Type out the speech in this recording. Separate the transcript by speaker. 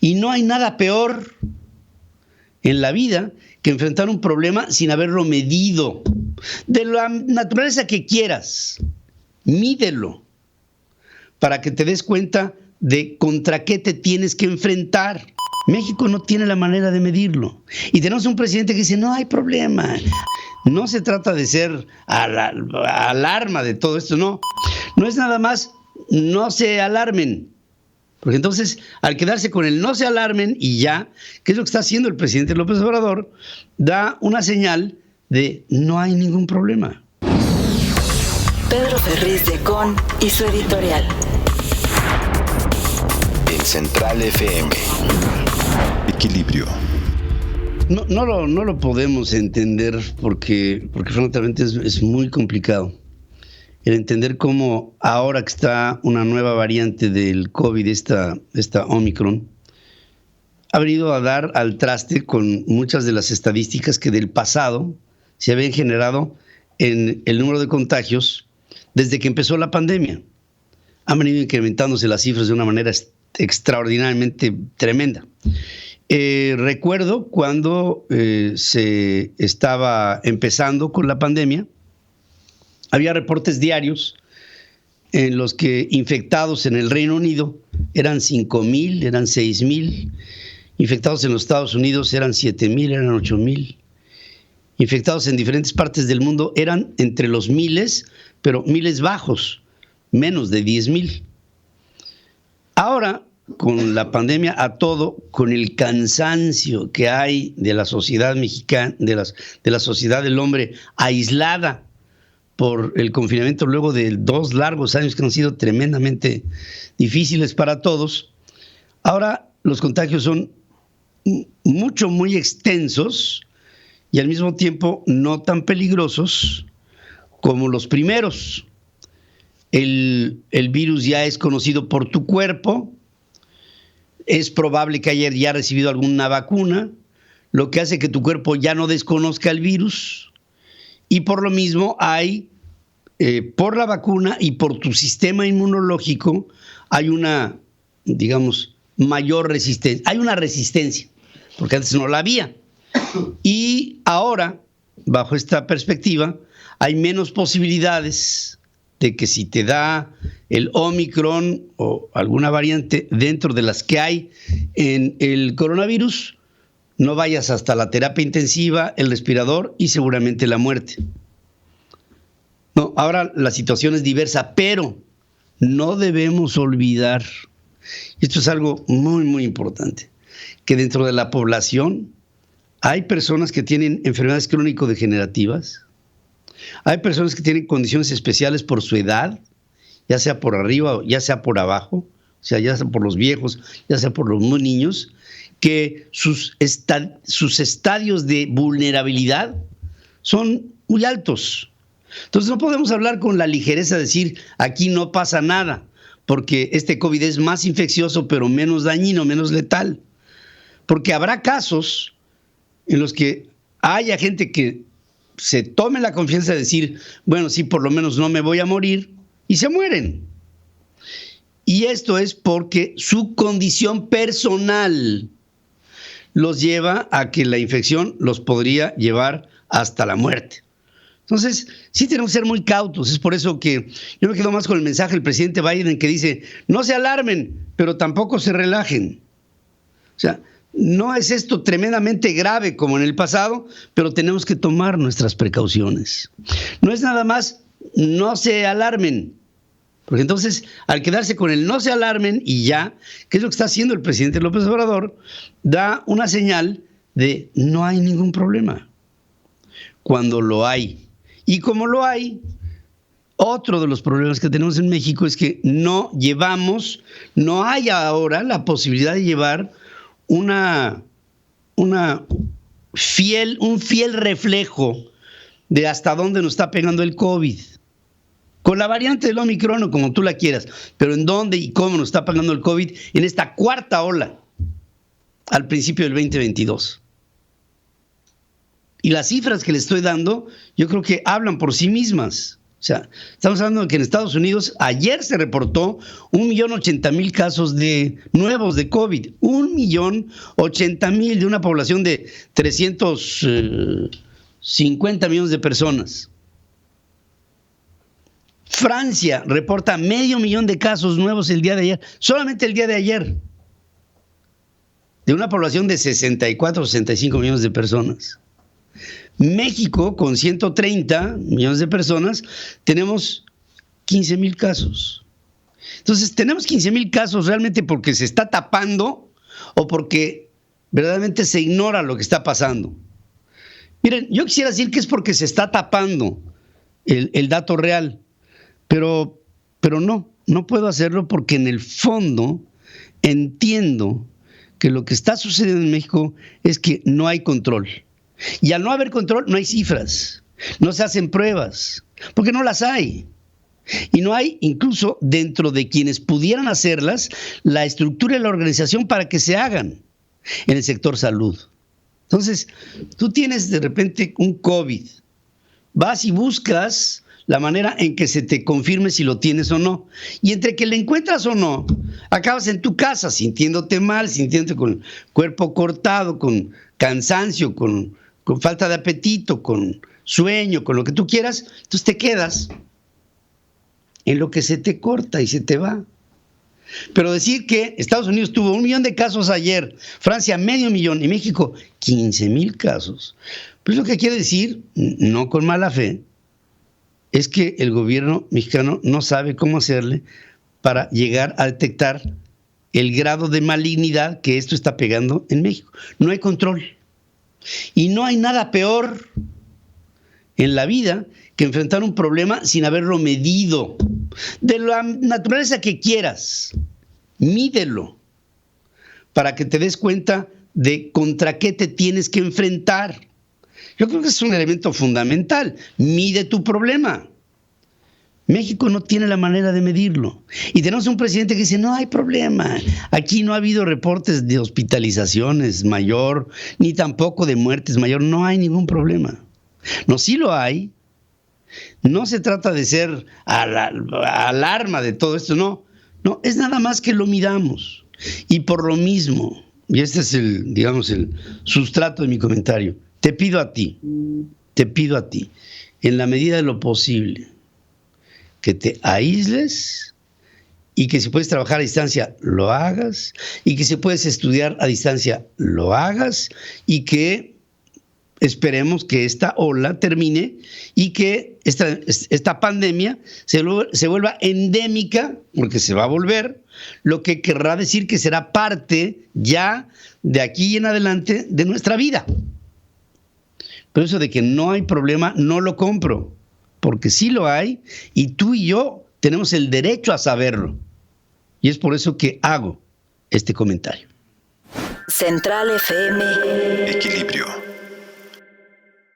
Speaker 1: Y no hay nada peor en la vida que enfrentar un problema sin haberlo medido. De la naturaleza que quieras, mídelo para que te des cuenta de contra qué te tienes que enfrentar. México no tiene la manera de medirlo. Y tenemos un presidente que dice, no hay problema. No se trata de ser alarma de todo esto, no. No es nada más, no se alarmen. Porque entonces, al quedarse con el no se alarmen y ya, que es lo que está haciendo el presidente López Obrador, da una señal de no hay ningún problema.
Speaker 2: Pedro Ferriz de Con y su editorial.
Speaker 3: En Central FM. Equilibrio.
Speaker 1: No lo podemos entender porque francamente es muy complicado. El entender cómo ahora que está una nueva variante del COVID, esta Omicron, ha venido a dar al traste con muchas de las estadísticas que del pasado se habían generado en el número de contagios desde que empezó la pandemia. Han venido incrementándose las cifras de una manera extraordinariamente tremenda. Recuerdo cuando se estaba empezando con la pandemia, había reportes diarios en los que infectados en el Reino Unido eran 5,000, eran 6,000. Infectados en los Estados Unidos eran 7,000, eran 8,000. Infectados en diferentes partes del mundo eran entre los miles, pero miles bajos, menos de 10,000. Ahora, con la pandemia a todo, con el cansancio que hay de la sociedad mexicana, de la sociedad del hombre aislada por el confinamiento luego de 2 largos años que han sido tremendamente difíciles para todos, ahora los contagios son muy extensos y al mismo tiempo no tan peligrosos como los primeros. El virus ya es conocido por tu cuerpo, es probable que hayas ya recibido alguna vacuna, lo que hace que tu cuerpo ya no desconozca el virus, y por lo mismo hay, por la vacuna y por tu sistema inmunológico, hay una, digamos, mayor resistencia, hay una resistencia, porque antes no la había. Y ahora, bajo esta perspectiva, hay menos posibilidades de que si te da el Omicron o alguna variante dentro de las que hay en el coronavirus, no vayas hasta la terapia intensiva, el respirador y seguramente la muerte. No, ahora la situación es diversa, pero no debemos olvidar, y esto es algo muy importante, que dentro de la población hay personas que tienen enfermedades crónico-degenerativas, hay personas que tienen condiciones especiales por su edad, ya sea por arriba o ya sea por abajo, o sea, ya sea por los viejos, ya sea por los muy niños, que sus estadios de vulnerabilidad son muy altos. Entonces no podemos hablar con la ligereza de decir aquí no pasa nada, porque este COVID es más infeccioso pero menos dañino, menos letal. Porque habrá casos en los que haya gente que se tome la confianza de decir, bueno, sí, por lo menos no me voy a morir, y se mueren. Y esto es porque su condición personal los lleva a que la infección los podría llevar hasta la muerte. Entonces, sí tenemos que ser muy cautos. Es por eso que yo me quedo más con el mensaje del presidente Biden que dice, no se alarmen, pero tampoco se relajen. O sea, no es esto tremendamente grave como en el pasado, pero tenemos que tomar nuestras precauciones. No es nada más, no se alarmen. Porque entonces, al quedarse con el no se alarmen y ya, que es lo que está haciendo el presidente López Obrador, da una señal de no hay ningún problema. Cuando lo hay. Y como lo hay, otro de los problemas que tenemos en México es que no hay ahora la posibilidad de llevar un fiel reflejo de hasta dónde nos está pegando el COVID. Con la variante del Omicron o como tú la quieras, pero en dónde y cómo nos está pegando el COVID en esta cuarta ola al principio del 2022. Y las cifras que le estoy dando, yo creo que hablan por sí mismas. O sea, estamos hablando de que en Estados Unidos ayer se reportó 1.080.000 casos nuevos de COVID. 1.080.000 de una población de 350 millones de personas. Francia reporta 500.000 de casos nuevos el día de ayer, solamente el día de ayer, de una población de 64 o 65 millones de personas. México, con 130 millones de personas, tenemos 15,000 casos. Entonces, tenemos 15,000 casos realmente porque se está tapando o porque verdaderamente se ignora lo que está pasando. Miren, yo quisiera decir que es porque se está tapando el dato real, pero no puedo hacerlo porque en el fondo entiendo que lo que está sucediendo en México es que no hay control. Y al no haber control, no hay cifras, no se hacen pruebas, porque no las hay. Y no hay, incluso dentro de quienes pudieran hacerlas, la estructura y la organización para que se hagan en el sector salud. Entonces, tú tienes de repente un COVID, vas y buscas la manera en que se te confirme si lo tienes o no. Y entre que le encuentras o no, acabas en tu casa sintiéndote mal, sintiéndote con el cuerpo cortado, con cansancio, con falta de apetito, con sueño, con lo que tú quieras. Entonces te quedas en lo que se te corta y se te va. Pero decir que Estados Unidos tuvo 1 millón de casos ayer, Francia 500,000 y México 15,000 casos, pues lo que quiere decir, no con mala fe, es que el gobierno mexicano no sabe cómo hacerle para llegar a detectar el grado de malignidad que esto está pegando en México. No hay control. Y no hay nada peor en la vida que enfrentar un problema sin haberlo medido. De la naturaleza que quieras, mídelo para que te des cuenta de contra qué te tienes que enfrentar. Yo creo que es un elemento fundamental. Mide tu problema. México no tiene la manera de medirlo. Y tenemos un presidente que dice, no hay problema. Aquí no ha habido reportes de hospitalizaciones mayor, ni tampoco de muertes mayor. No hay ningún problema. No, sí lo hay. No se trata de ser alarma de todo esto, no. No, es nada más que lo midamos. Y por lo mismo, y este es el sustrato de mi comentario, te pido a ti, en la medida de lo posible, que te aísles y que si puedes trabajar a distancia, lo hagas, y que si puedes estudiar a distancia, lo hagas, y que esperemos que esta ola termine y que esta pandemia se vuelva endémica, porque se va a volver, lo que querrá decir que será parte ya de aquí en adelante de nuestra vida. Pero eso de que no hay problema, no lo compro, porque sí lo hay y tú y yo tenemos el derecho a saberlo. Y es por eso que hago este comentario.
Speaker 2: Central FM.
Speaker 3: Equilibrio.